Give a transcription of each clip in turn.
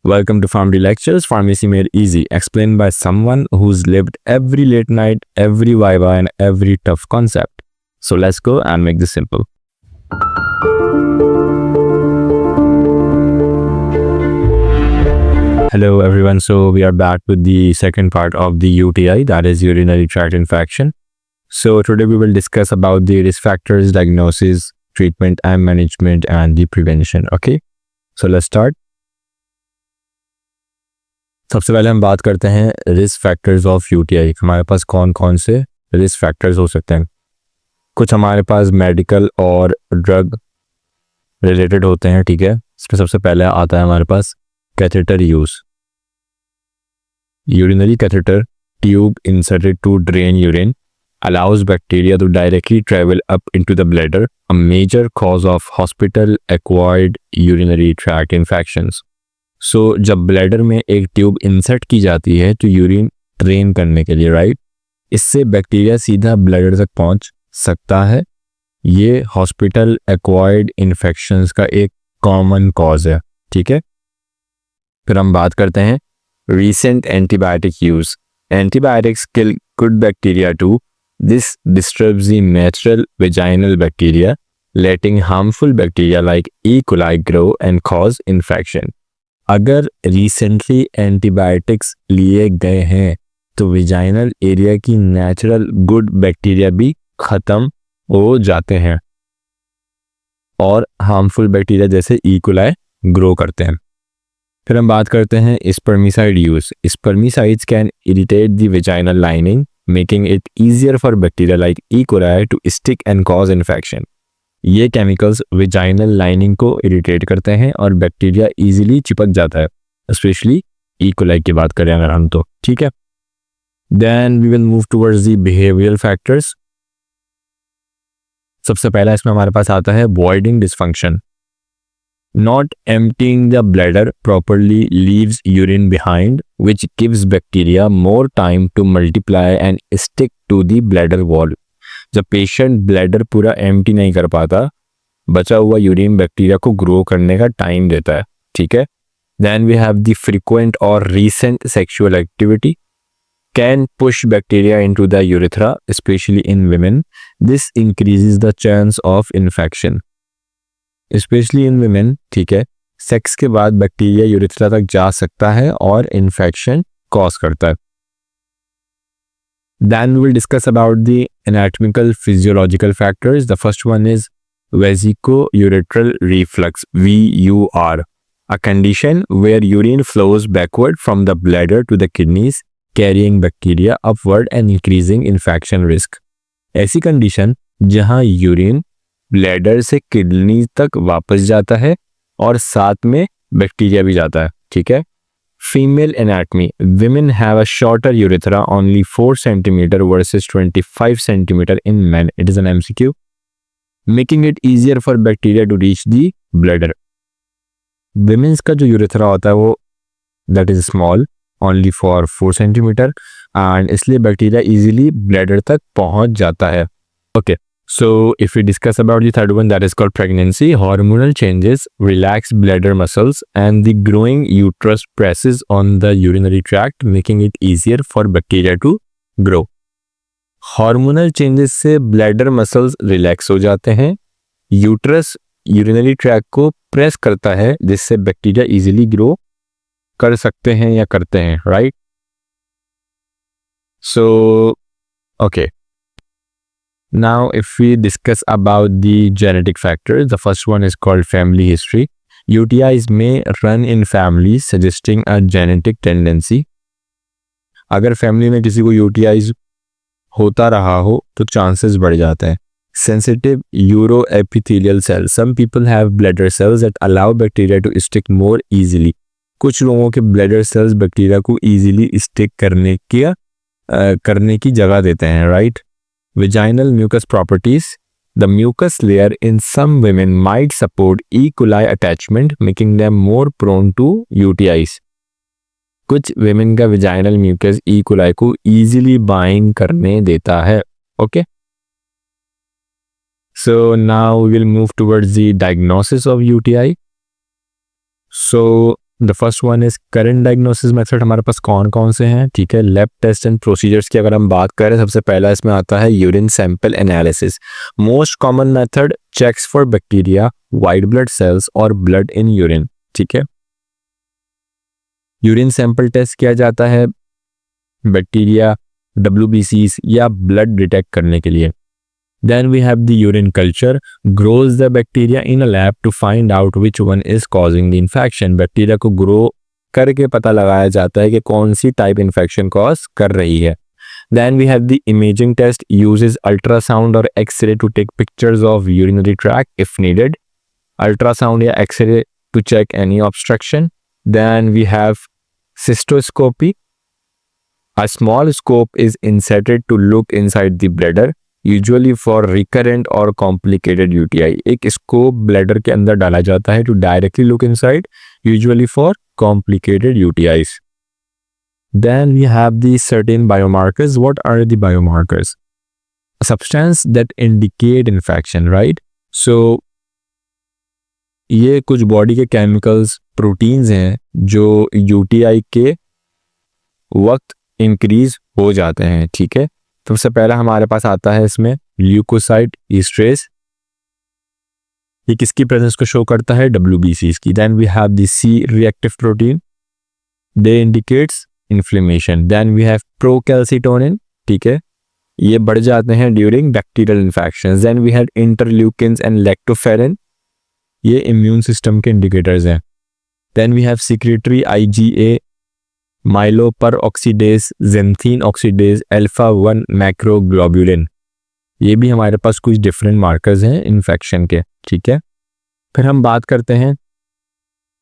Welcome to Pharmacy Lectures, Pharmacy Made Easy, explained by someone who's lived every late night, every viva, and every tough concept. So let's go and make this simple. Hello everyone, so we are back with the second part of the UTI, that is urinary tract infection. So today we will discuss about the risk factors, diagnosis, treatment and management, and the prevention. Okay, so let's start. सबसे पहले हम बात करते हैं risk factors of UTI. हमारे पास कौन कौन से रिस्क फैक्टर्स हो सकते हैं. कुछ हमारे पास मेडिकल और ड्रग रिलेटेड होते हैं. ठीक है, इसमें सबसे पहले आता है हमारे पास catheter use. Urinary catheter tube inserted to drain urine allows bacteria to directly travel up into the bladder, a major cause of hospital acquired urinary tract infections. सो जब ब्लैडर में एक ट्यूब इंसर्ट की जाती है तो यूरिन ड्रेन करने के लिए, राइट, इससे बैक्टीरिया सीधा ब्लैडर तक पहुंच सकता है. ये हॉस्पिटल एक्वायर्ड इन्फेक्शंस का एक कॉमन कॉज है. ठीक है, फिर हम बात करते हैं recent antibiotic use. Antibiotics kill good bacteria too. This disturbs the natural vaginal bacteria, letting harmful bacteria like E coli grow and cause infection. अगर रिसेंटली एंटीबायोटिक्स लिए गए हैं तो विजाइनल एरिया की नेचुरल गुड बैक्टीरिया भी खत्म हो जाते हैं और हार्मफुल बैक्टीरिया जैसे ई कोलाई ग्रो करते हैं. फिर हम बात करते हैं spermicide use. Spermicides can irritate the vaginal lining, making it easier for bacteria like E coli to stick and cause infection. ये केमिकल्स विजाइनल लाइनिंग को इरिटेट करते हैं और बैक्टीरिया इजीली चिपक जाता है, स्पेशली ई कोलाई की बात करें अगर हम तो. ठीक है, then we will move towards the behavioural factors. सबसे पहला इसमें हमारे पास आता है voiding dysfunction. Not emptying the bladder properly leaves urine behind, which gives bacteria more time to multiply and stick to the bladder wall. जब patient bladder पूरा empty नहीं कर पाता, बचा हुआ यूरिन बैक्टीरिया को ग्रो करने का टाइम देता है. ठीक है, then we have the frequent और recent sexual activity can push bacteria into the urethra, especially in women. This increases the chance of infection, especially in women. ठीक है, सेक्स के बाद बैक्टीरिया यूरेथ्रा तक जा सकता है और इन्फेक्शन कॉज करता है. Then we will discuss about the anatomical physiological factors. The first one is vesicoureteral reflux, VUR, a condition where urine flows backward from the bladder to the kidneys, carrying bacteria upward and increasing infection risk. ऐसी condition जहां urine bladder से kidney तक वापस जाता है और साथ में बैक्टीरिया भी जाता है. ठीक है, Female anatomy. Women have a shorter urethra, only 4 cm versus 25 cm in men. It is an MCQ. Making it easier for bacteria to reach the bladder. Women's का जो urethra होता है वो that is small, only for 4 cm, and इसलिए bacteria easily bladder तक पहुंच जाता है. Okay. So if we discuss about the third one, that is called pregnancy. Hormonal changes relax bladder muscles and the growing uterus presses on the urinary tract, making it easier for bacteria to grow. Hormonal changes से bladder muscles relax हो जाते हैं, uterus urinary tract को press करता है जिससे bacteria easily grow कर सकते हैं या करते हैं, right? So okay. Now, if we discuss about the genetic factors, the first one is called family history. UTIs may run in families, suggesting a genetic tendency. अगर फैमिली में किसी को UTIs होता रहा हो तो चांसेस बढ़ जाते हैं. Sensitive uroepithelial cells. Some people have bladder cells that allow bacteria to stick more easily. कुछ लोगों के bladder cells बैक्टीरिया को easily stick करने की जगह देते हैं, right? Vaginal mucus properties. The mucus layer in some women might support E. coli attachment, making them more prone to UTIs. कुछ women का vaginal mucus E. coli को easily bind करने देता है. Okay. So now we will move towards the diagnosis of UTI. So the first one is current diagnosis method. हमारे पास कौन कौन से हैं, ठीक है। लैब टेस्ट एंड प्रोसीजर्स की अगर हम बात करें, सबसे पहला इसमें आता है urine sample analysis. Most common method checks for bacteria, white blood cells और ब्लड इन यूरिन, ठीक है। यूरिन सैंपल टेस्ट किया जाता है बैक्टीरिया, WBCs या ब्लड डिटेक्ट करने के लिए। Then we have the urine culture, grows the bacteria in a lab to find out which one is causing the infection। Bacteria को ग्रो करके पता लगाया जाता है कि कौन सी टाइप इन्फेक्शन कॉज कर रही है। Then we have the imaging test, uses ultrasound or X-ray to take pictures of urinary tract if needed। Ultrasound या X-ray to check any obstruction। Then we have cystoscopy, a small scope is inserted to look inside the bladder, usually for recurrent और complicated UTI. एक scope bladder के अंदर डाला जाता है to directly look inside, usually for complicated UTIs. Then we have the certain biomarkers. What are the biomarkers? Substance that indicate infection, right. So ये कुछ body के केमिकल्स, प्रोटीन्स हैं जो यूटीआई के वक्त इंक्रीज हो जाते हैं, ठीक है। सबसे पहला हमारे पास आता है इसमें ल्यूकोसाइट ईस्ट्रेस। ये किसकी प्रेजेंस को शो करता है? WBCs की। Then we have the C reactive protein, they indicates inflammation. Then we have procalcitonin, ठीक है, ये बढ़ जाते हैं during bacterial infections. Then we have interleukins and lactoferrin, ये इम्यून सिस्टम के इंडिकेटर्स हैं। Then we have secretory IgA, myeloperoxidase, xanthine oxidase, alpha one macroglobulin, ये भी हमारे पास कुछ डिफरेंट मार्कर्स हैं इन्फेक्शन के, ठीक है। फिर हम बात करते हैं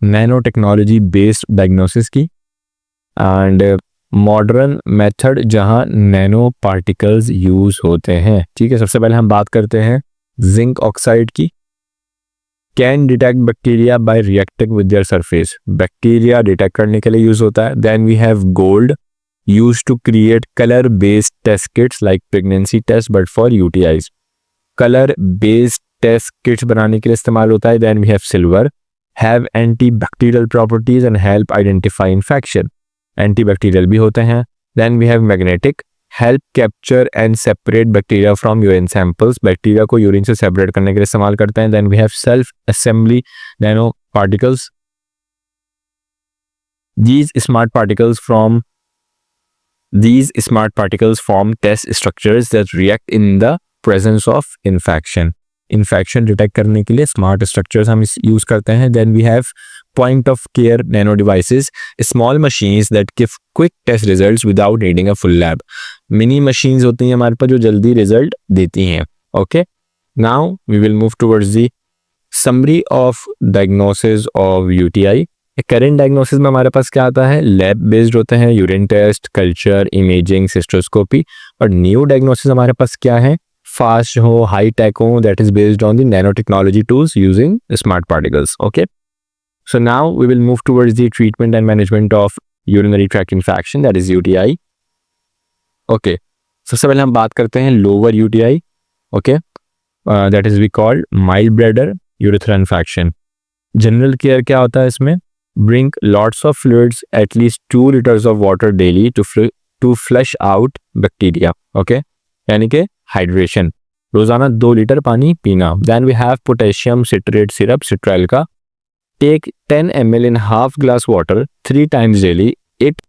नैनो टेक्नोलॉजी बेस्ड डायग्नोसिस की एंड मॉडर्न मेथड जहां नैनो पार्टिकल्स यूज होते हैं, ठीक है। सबसे पहले हम बात करते हैं जिंक ऑक्साइड की। Can detect bacteria by reacting with their surface, bacteria detect करने के लिए यूज होता है। Then we have gold, use to create colour based test kits like pregnancy test but for UTIs, colour based test kits बनाने के लिए इस्तेमाल होता है। Then we have silver, have anti bacterial properties and help identify infection, anti bacterial भी होते हैं। Then we have magnetic, help capture and separate bacteria from urine samples, bacteria को यूरिन से सेपरेट करने के लिए इस्तेमाल करते हैं। Then we have self assembly nano particles, these smart particles form test structures that react in the presence of infection। Infection detect करने के लिए स्मार्ट स्ट्रक्चर्स हम यूज करते हैं। Then we have point of care nano devices, small machines that give quick test results without needing a full lab, mini machines होती हैं हमारे पास जो जल्दी रिजल्ट देती हैं, okay. Now we will move towards the summary of diagnosis of UTI. Current diagnosis में हमारे पास क्या आता है? लैब बेस्ड होते हैं, urine test, culture, imaging, cystoscopy. और न्यू डायग्नोसिस हमारे पास क्या है? फास्ट हो, हाई टेक हो, that is based on the nano technology tools using smart particles, okay. So now we will move towards the treatment and management of urinary tract infection, that is UTI. Okay, सबसे पहले हम बात करते हैं lower UTI, okay, that is we call mild bladder urethra infection. General care क्या होता है इसमें? Drink lots of fluids, at least 2 liters of water daily to flush out bacteria, okay, यानी कि hydration, रोजाना 2 लीटर पानी पीना। Then we have potassium citrate syrup, Citrel का, take 10 ml in half glass water 3 times daily. It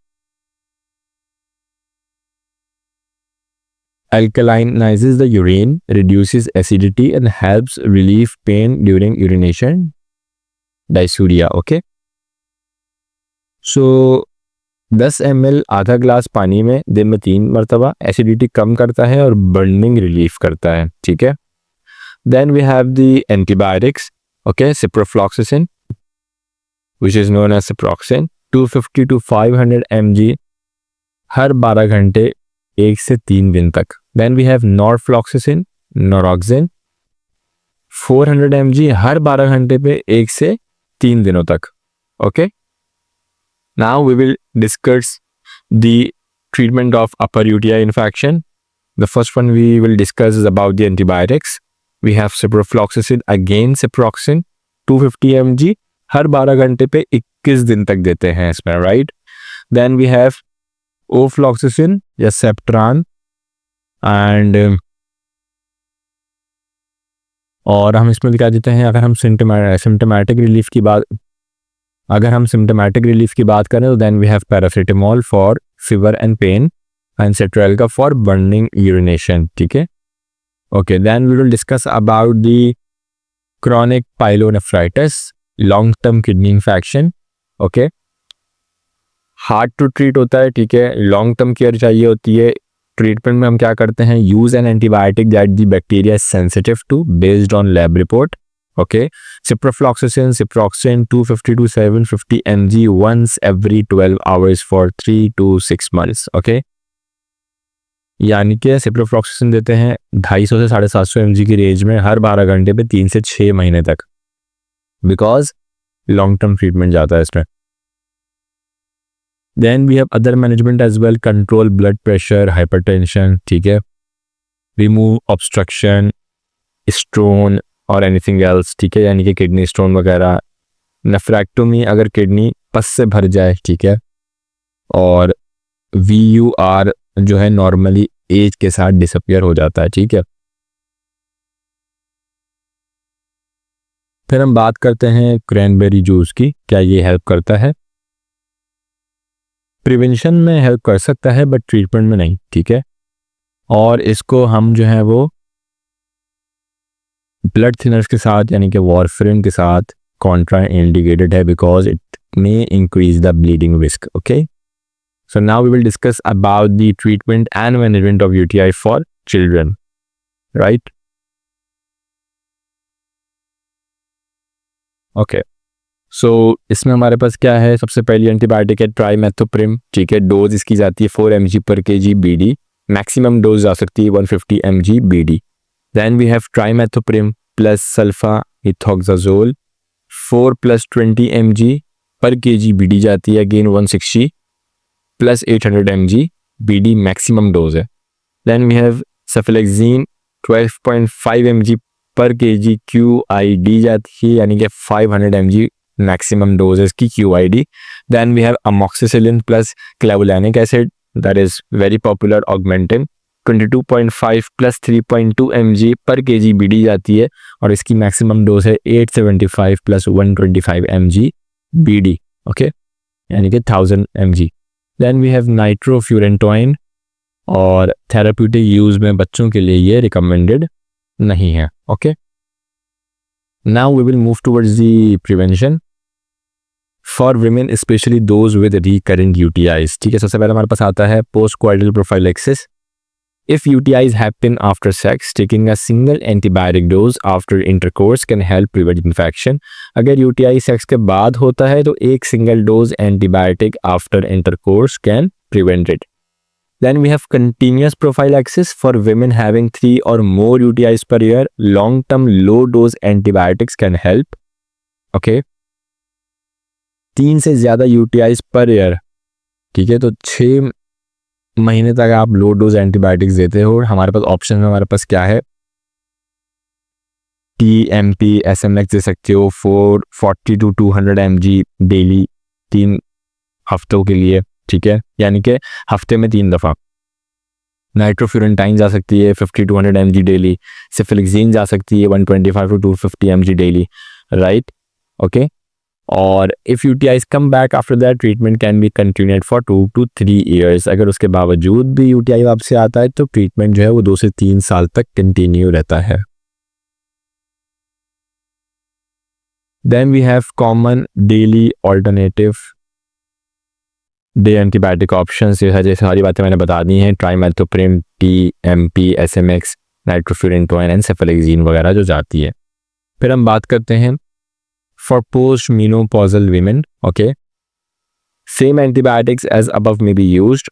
alkalinizes the urine, reduces acidity and helps relieve pain during urination, dysuria, okay. So 10 ml आधा glass पानी में दिन में 3 मरतबा, acidity कम करता है और बर्निंग रिलीफ करता है, ठीक है। Then we have the antibiotics, okay, ciprofloxacin, which is known as ciproxin, 250 to 500 mg हर 12 घंटे 1 से 3 दिन तक। Then we have norfloxacin, noroxin, 400 mg हर 12 घंटे पे 1 से 3 दिनों तक, okay. Now we will discuss the treatment of upper UTI infection. The first one we will discuss is about the antibiotics. We have ciprofloxacin, again ciproxin, 250 mg हर 12 घंटे पे 21 दिन तक देते हैं इसमें, राइट। देन वी हैव ओफ्लॉक्सिसिन या Septran and और हम इसमें क्या देते हैं, अगर हम सिम्टोमेटिक रिलीफ की बात करें तो then we have paracetamol for fever and pain and Citralka for burning urination, ठीक है। Okay, then we will discuss about the chronic pyelonephritis, long term kidney infection. Okay, hard to treat होता है, ठीक है, लॉन्ग टर्म केयर चाहिए होती है। Treatment में हम क्या करते हैं, use an antibiotic that the bacteria is sensitive to based on lab report. Okay, ciprofloxacin, ciproxin 250 to 750 mg once every 12 hours for 3 to 6 months। Okay, यानी कि सिप्रोफ्लॉक्सिसिन देते हैं 250 से 750 mg की रेंज में हर 12 घंटे पे 3 से 6 महीने तक, बिकॉज लॉन्ग टर्म ट्रीटमेंट जाता है इसमें। Then we have other management as well, control blood pressure, hypertension, ठीक है, remove obstruction, stone और anything else, ठीक है, यानी कि किडनी स्टोन वगैरह, नेफ्रेक्टोमी अगर किडनी पस से भर जाए, ठीक है, और VUR जो है नॉर्मली एज के साथ डिसअपियर हो जाता है, ठीक है। फिर हम बात करते हैं क्रैनबेरी जूस की, क्या ये हेल्प करता है? प्रिवेंशन में हेल्प कर सकता है बट ट्रीटमेंट में नहीं, ठीक है। और इसको हम जो है वो ब्लड थिनर्स के साथ यानी कि वारफेरिन के साथ कॉन्ट्रा इंडिकेटेड है because it may increase the bleeding risk. Okay, so now we will discuss about the treatment and management of UTI for children, right. Okay, so इसमें हमारे पास क्या है, सबसे पहली एंटीबायोटिक है ट्राइमेथोप्रिम, ठीक है, डोज इसकी जाती है 4 mg पर kg BD, मैक्सिमम डोज जा सकती है 150 mg BD। Then we have trimethoprim plus sulfamethoxazole 4 + 20 mg पर kg BD जाती है, again 160 plus 800 mg BD maximum dose है। Then we have cephalexin 12.5 mg पर kg QID जाती है, यानी कि 500 mg maximum doses की QID। Then we have amoxicillin plus clavulanic acid, that is very popular Augmentin 22.5 + 3.2 mg पर kg BD जाती है और इसकी मैक्सिमम डोज है 875 + 125 mg BD, ओके, यानी कि 1000 mg। Then we have nitrofurantoin और थेराप्यूटिक यूज में बच्चों के लिए ये रिकमेंडेड नहीं है। Okay, now we will move towards the prevention for women, especially those with recurrent UTIs, ठीक है। सबसे पहले हमारे पास आता है postcoital prophylaxis। If UTIs happen after sex, taking a single antibiotic dose after intercourse can help prevent infection। अगर UTI sex के बाद होता है तो एक single dose antibiotic after intercourse can prevent it. Then we have continuous prophylaxis for women having 3 or more UTIs per year. Long-term low-dose antibiotics can help. Okay. 3 से ज़्यादा UTIs per year, ठीक है, तो 6 महीने तक आप लो डोज एंटीबायोटिक्स देते हो। हमारे पास ऑप्शन में हमारे पास क्या है, TMP SMX दे सकते हो 440 to 200 mg डेली 3 हफ्तों के लिए, ठीक है, यानी कि हफ्ते में 3 दफ़ा। नाइट्रोफ्यूरेंटाइन जा सकती है 50 to 100 mg डेली, सिफलिक्जीन जा सकती है 125 to 250 mg daily, right. Okay, और if UTIs come back after that treatment can be continued for 2 to 3 years। अगर उसके बावजूद भी UTI वापस आता है तो ट्रीटमेंट जो है वो 2 से 3 साल तक कंटिन्यू रहता है। Then we have common daily alternative day antibiotic option, जैसे सारी बातें मैंने बता दी हैं, trimethoprim, TMP SMX, nitrofurantoin and cephalexin वगैरह जो जाती है। फिर हम बात करते हैं for post menopausal women. Okay, same antibiotics as above may be used.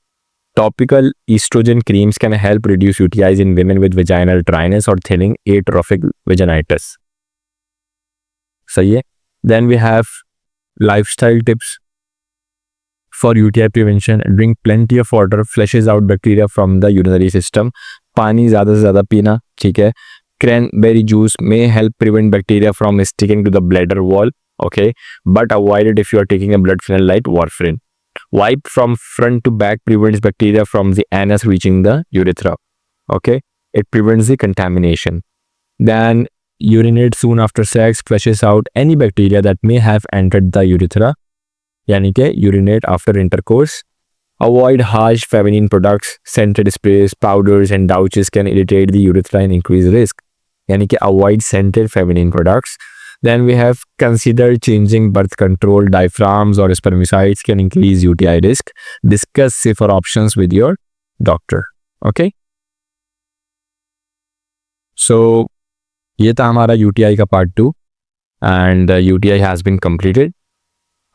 Topical oestrogen creams can help reduce UTIs in women with vaginal dryness or thinning atrophic vaginitis। सही है। Then we have lifestyle tips for UTI prevention। Drink plenty of water, flushes out bacteria from the urinary system। पानी ज़्यादा से ज़्यादा पीना, ठीक है। Cranberry juice may help prevent bacteria from sticking to the bladder wall। okay, but avoid it if you are taking a blood thinner like warfarin. Wipe from front to back prevents bacteria from the anus reaching the urethra, okay. It prevents the contamination. Then urinate soon after sex, flushes out any bacteria that may have entered the urethra, यानी कि urinate after intercourse. Avoid harsh feminine products, scented sprays, powders and douches can irritate the urethra and increase risk. यानी कि avoid scented feminine products. Then we have consider changing birth control. Diaphragms or spermicides can increase UTI risk. Discuss safer options with your doctor. Okay. So ये था हमारा UTI का part 2 and UTI has been completed.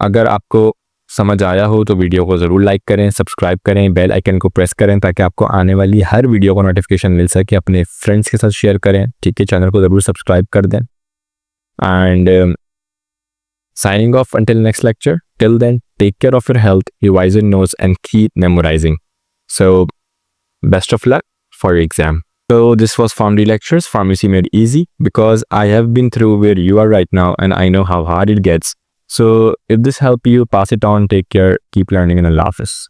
अगर आपको समझ आया हो तो वीडियो को ज़रूर लाइक करें, सब्सक्राइब करें, बेल आइकन को प्रेस करें ताकि आपको आने वाली हर वीडियो को नोटिफिकेशन मिल सके. अपने फ्रेंड्स के साथ शेयर करें, ठीक है. चैनल को ज़रूर सब्सक्राइब कर दें. And signing off until next lecture. Till then, take care of your health, revise your notes and keep memorizing. So best of luck for your exam. So this was Pharmacy Lectures, Pharmacy Made Easy, because I have been through where you are right now and I know how hard it gets. So if this helped you, pass it on, take care, keep learning, and Allah Hafiz.